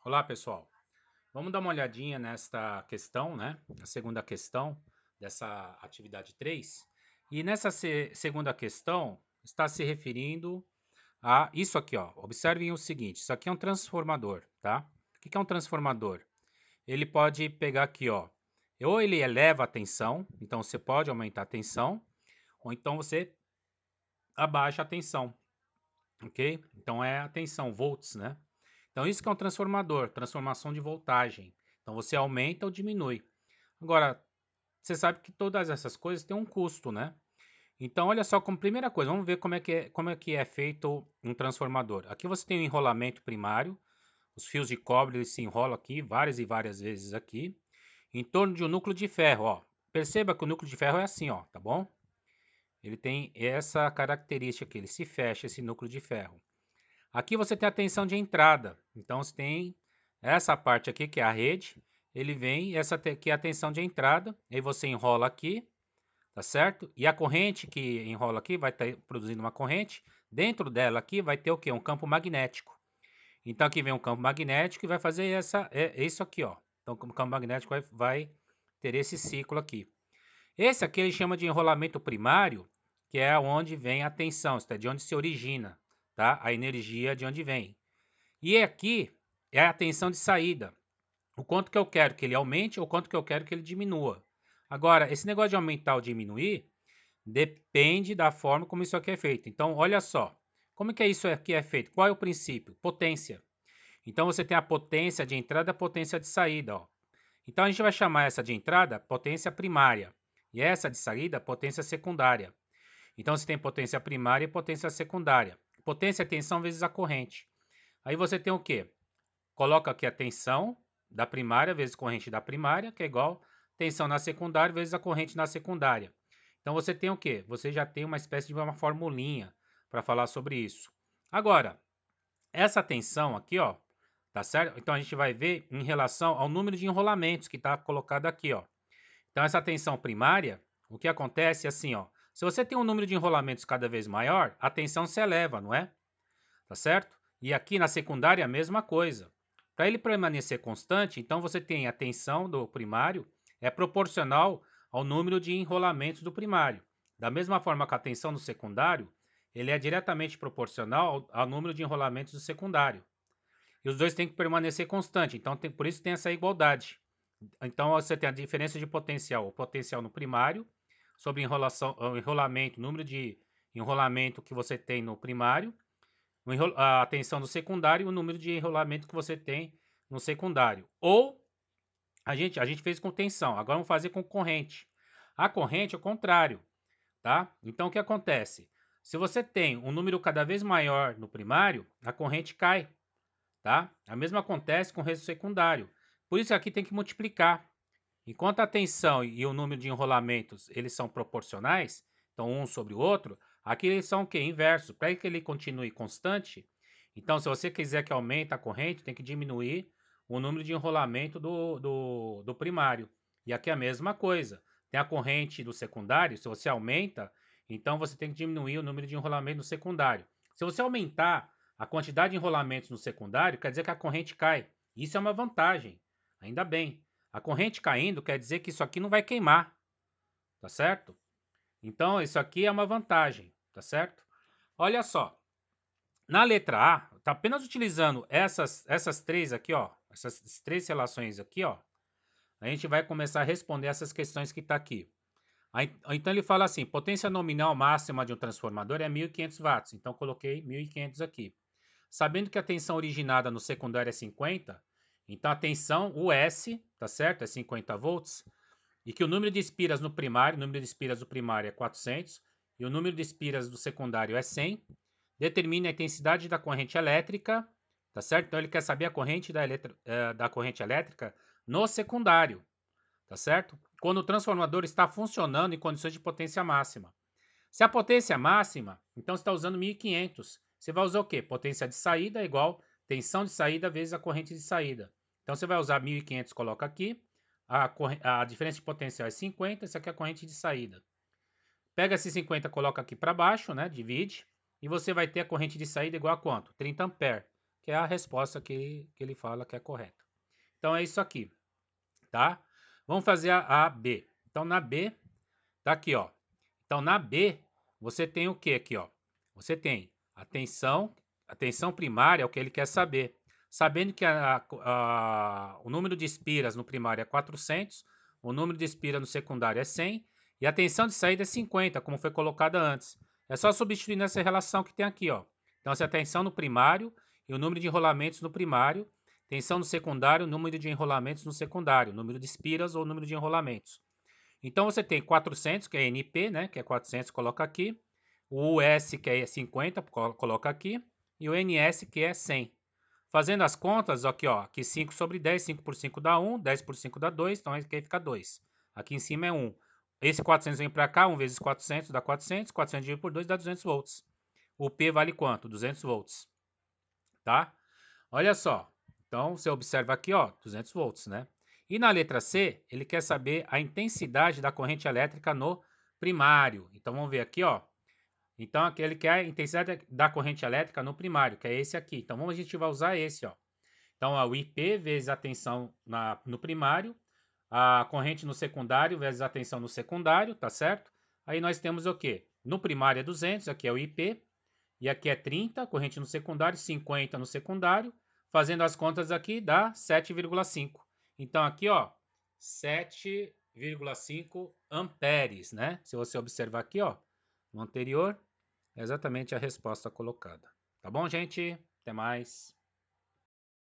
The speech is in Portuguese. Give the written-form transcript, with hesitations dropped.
Olá, pessoal. Vamos dar uma olhadinha nesta questão, né? A segunda questão dessa atividade 3. E nessa segunda questão está se referindo a isso aqui, ó. Observem o seguinte: isso aqui é um transformador, tá? O que é um transformador? Ele pode pegar aqui, ó. Ou ele eleva a tensão, então você pode aumentar a tensão, ou então você abaixa a tensão, ok? Então é a tensão, volts, né? Então, isso que é um transformador, transformação de voltagem. Então, você aumenta ou diminui. Agora, você sabe que todas essas coisas têm um custo, né? Então, olha só, como primeira coisa, vamos ver como é que é feito um transformador. Aqui você tem o enrolamento primário, os fios de cobre eles se enrolam aqui várias e várias vezes aqui, em torno de um núcleo de ferro, ó. Perceba que o núcleo de ferro é assim, ó, tá bom? Ele tem essa característica aqui, ele se fecha, esse núcleo de ferro. Aqui você tem a tensão de entrada. Então você tem essa parte aqui que é a rede, ele vem, essa aqui é a tensão de entrada, aí você enrola aqui, tá certo? E a corrente que enrola aqui vai estar produzindo uma corrente, dentro dela aqui vai ter o quê? Um campo magnético. Então aqui vem um campo magnético e vai fazer isso aqui, ó. Então o campo magnético vai ter esse ciclo aqui. Esse aqui ele chama de enrolamento primário, que é onde vem a tensão, é de onde se origina, tá? A energia de onde vem. E aqui é a tensão de saída. O quanto que eu quero que ele aumente ou o quanto que eu quero que ele diminua. Agora, esse negócio de aumentar ou diminuir depende da forma como isso aqui é feito. Então, olha só. Como que isso aqui é feito? Qual é o princípio? Potência. Então, você tem a potência de entrada e a potência de saída. Ó. Então, a gente vai chamar essa de entrada potência primária. E essa de saída, potência secundária. Então, você tem potência primária e potência secundária. Potência é tensão vezes a corrente. Aí você tem o quê? Coloca aqui a tensão da primária vezes corrente da primária, que é igual tensão na secundária vezes a corrente na secundária. Então você tem o quê? Você já tem uma espécie de uma formulinha para falar sobre isso. Agora, essa tensão aqui, ó, tá certo? Então a gente vai ver em relação ao número de enrolamentos que está colocado aqui, ó. Então essa tensão primária, o que acontece é assim, ó. Se você tem um número de enrolamentos cada vez maior, a tensão se eleva, não é? Tá certo? E aqui na secundária a mesma coisa. Para ele permanecer constante, então você tem a tensão do primário é proporcional ao número de enrolamentos do primário. Da mesma forma que a tensão do secundário, ele é diretamente proporcional ao número de enrolamentos do secundário. E os dois têm que permanecer constante, então por isso tem essa igualdade. Então você tem a diferença de potencial, o potencial no primário sobre o enrolamento, o número de enrolamento que você tem no primário a tensão do secundário e o número de enrolamento que você tem no secundário. Ou a gente fez com tensão, agora vamos fazer com corrente. A corrente é o contrário, tá? Então o que acontece? Se você tem um número cada vez maior no primário, a corrente cai, tá? A mesma acontece com o resto secundário. Por isso aqui tem que multiplicar. Enquanto a tensão e o número de enrolamentos eles são proporcionais, então um sobre o outro, aqui eles são o quê? Inverso. Para que ele continue constante, então se você quiser que aumente a corrente, tem que diminuir o número de enrolamento do primário. E aqui é a mesma coisa. Tem a corrente do secundário, se você aumenta, então você tem que diminuir o número de enrolamento no secundário. Se você aumentar a quantidade de enrolamentos no secundário, quer dizer que a corrente cai. Isso é uma vantagem. Ainda bem. A corrente caindo quer dizer que isso aqui não vai queimar, tá certo? Então, isso aqui é uma vantagem, tá certo? Olha só, na letra A, tá apenas utilizando essas três aqui, ó, essas três relações aqui, ó, a gente vai começar a responder essas questões que tá aqui. Então, ele fala assim, potência nominal máxima de um transformador é 1.500 watts, então coloquei 1.500 aqui. Sabendo que a tensão originada no secundário é 50, então a tensão, o S, tá certo? É 50 volts. E que o número de espiras no primário, o número de espiras do primário é 400 e o número de espiras do secundário é 100, determine a intensidade da corrente elétrica, tá certo? Então ele quer saber a corrente da corrente elétrica no secundário, tá certo? Quando o transformador está funcionando em condições de potência máxima. Se a potência é máxima, então você está usando 1500. Você vai usar o quê? Potência de saída é igual tensão de saída vezes a corrente de saída. Então você vai usar 1500, coloca aqui. A diferença de potencial é 50, essa aqui é a corrente de saída. Pega esse 50, coloca aqui para baixo, né? Divide. E você vai ter a corrente de saída igual a quanto? 30 ampere, que é a resposta que ele fala que é correta. Então é isso aqui, tá? Vamos fazer a B. Então na B, tá aqui, ó. Então na B, você tem o que aqui, ó? Você tem a tensão primária é o que ele quer saber. Sabendo que o número de espiras no primário é 400, o número de espiras no secundário é 100 e a tensão de saída é 50, como foi colocada antes. É só substituir nessa relação que tem aqui, ó. Então, essa é a tensão no primário e o número de enrolamentos no primário, tensão no secundário, o número de enrolamentos no secundário, número de espiras ou número de enrolamentos. Então, você tem 400, que é NP, né, que é 400, coloca aqui. O US, que é 50, coloca aqui. E o NS, que é 100. Fazendo as contas, aqui, ó, aqui 5 sobre 10, 5 por 5 dá 1, 10 por 5 dá 2, então aqui fica 2. Aqui em cima é 1. Esse 400 vem para cá, 1 vezes 400 dá 400, 400 dividido por 2 dá 200 volts. O P vale quanto? 200 volts, tá? Olha só, então você observa aqui, ó, 200 volts, né? E na letra C, ele quer saber a intensidade da corrente elétrica no primário. Então vamos ver aqui, ó. Então aqui ele quer a intensidade da corrente elétrica no primário, que é esse aqui. Então a gente vai usar esse, ó. Então o IP vezes a tensão no primário, a corrente no secundário vezes a tensão no secundário, tá certo? Aí nós temos o quê? No primário é 200, aqui é o IP, e aqui é 30, corrente no secundário, 50 no secundário. Fazendo as contas aqui, dá 7,5. Então aqui, ó, 7,5 amperes, né? Se você observar aqui, ó, no anterior, é exatamente a resposta colocada. Tá bom, gente? Até mais.